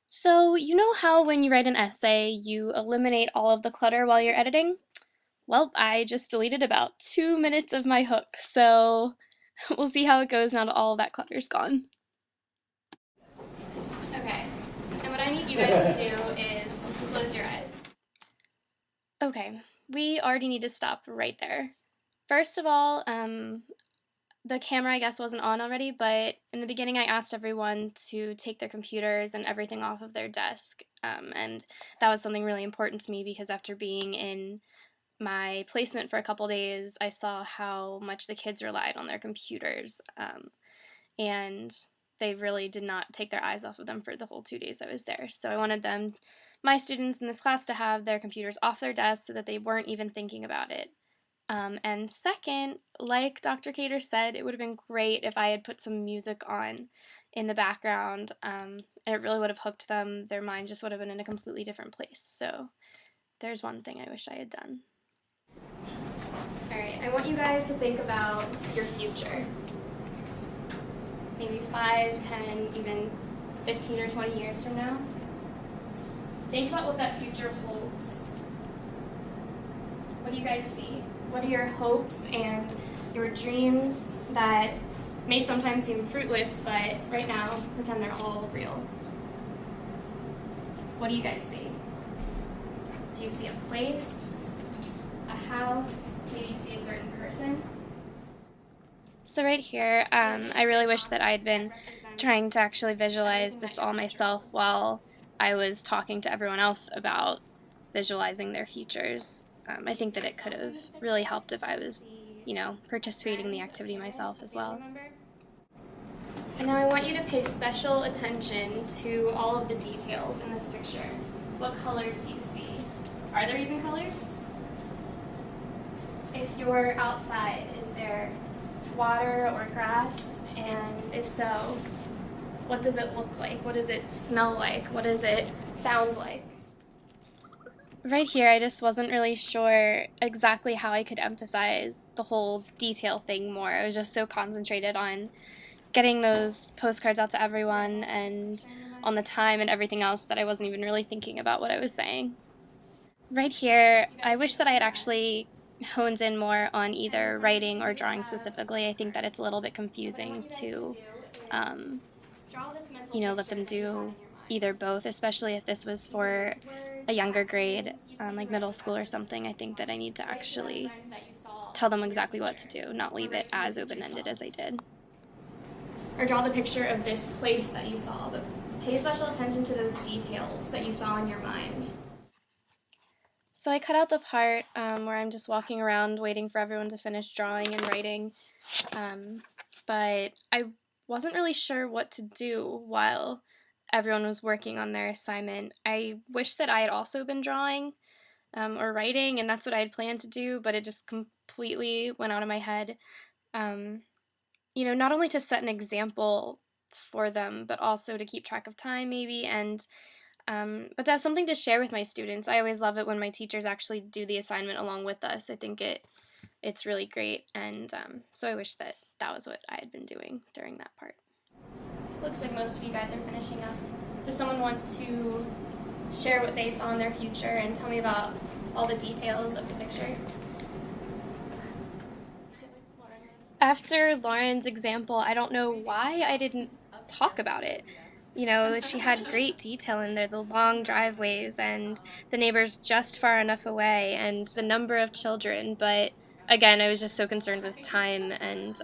So, you know how when you write an essay, you eliminate all of the clutter while you're editing? Well, I just deleted about 2 minutes of my hook, so we'll see how it goes now that all of that clutter's gone. Okay, and what I need you guys to do is close your eyes. Okay, we already need to stop right there. First of all, the camera, I guess, wasn't on already, but in the beginning, I asked everyone to take their computers and everything off of their desk. And that was something really important to me because after being in my placement for a couple days, I saw how much the kids relied on their computers. And they really did not take their eyes off of them for the whole 2 days I was there. So I wanted them, my students in this class, to have their computers off their desks so that they weren't even thinking about it. And second, like Dr. Cater said, it would have been great if I had put some music on in the background. And it really would have hooked them. Their mind just would have been in a completely different place. So there's one thing I wish I had done. All right, I want you guys to think about your future. Maybe 5, 10, even 15 or 20 years from now. Think about what that future holds. What do you guys see? What are your hopes and your dreams that may sometimes seem fruitless, but right now, pretend they're all real? What do you guys see? Do you see a place, a house, maybe you see a certain person? So right here, I really wish that I'd been trying to actually visualize this all myself while I was talking to everyone else about visualizing their futures. I think that it could have really helped if I was, participating in the activity myself as well. And now I want you to pay special attention to all of the details in this picture. What colors do you see? Are there even colors? If you're outside, is there water or grass? And if so, what does it look like? What does it smell like? What does it sound like? Right here, I just wasn't really sure exactly how I could emphasize the whole detail thing more. I was just so concentrated on getting those postcards out to everyone and on the time and everything else that I wasn't even really thinking about what I was saying. Right here, I wish that I had actually honed in more on either writing or drawing specifically. I think that it's a little bit confusing to, um, let them do either both, especially if this was for a younger grade, like middle school or something. I think that I need to actually tell them exactly what to do, not leave it as open-ended as I did. Or draw the picture of this place that you saw, but pay special attention to those details that you saw in your mind. So I cut out the part where I'm just walking around waiting for everyone to finish drawing and writing, but I wasn't really sure what to do while everyone was working on their assignment. I wish that I had also been drawing or writing, and that's what I had planned to do, but it just completely went out of my head. Not only to set an example for them, but also to keep track of time, maybe, and but to have something to share with my students. I always love it when my teachers actually do the assignment along with us. I think it's really great, and so I wish that that was what I had been doing during that part. Looks like most of you guys are finishing up. Does someone want to share what they saw in their future and tell me about all the details of the picture? After Lauren's example, I don't know why I didn't talk about it. She had great detail in there, the long driveways and the neighbors just far enough away and the number of children. But again, I was just so concerned with time and,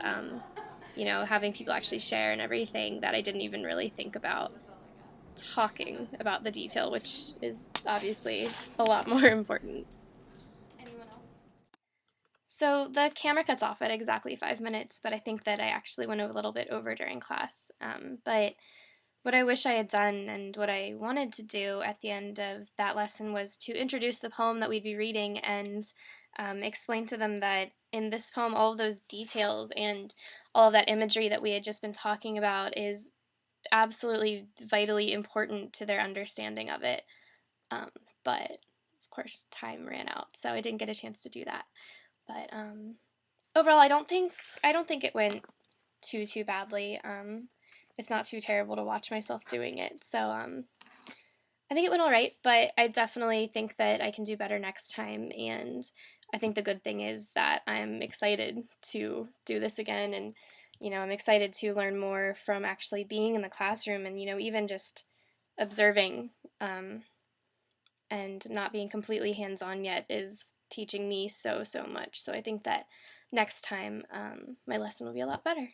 having people actually share and everything that I didn't even really think about talking about the detail, which is obviously a lot more important. Anyone else? So the camera cuts off at exactly 5 minutes, but I think that I actually went a little bit over during class. But what I wish I had done and what I wanted to do at the end of that lesson was to introduce the poem that we'd be reading and explain to them that in this poem, all of those details and all of that imagery that we had just been talking about is absolutely vitally important to their understanding of it. But of course, time ran out, so I didn't get a chance to do that. But overall, I don't think it went too badly. It's not too terrible to watch myself doing it. So I think it went all right, but I definitely think that I can do better next time. And I think the good thing is that I'm excited to do this again. And, I'm excited to learn more from actually being in the classroom and, even just observing um, and not being completely hands on yet is teaching me so, so much. So I think that next time my lesson will be a lot better.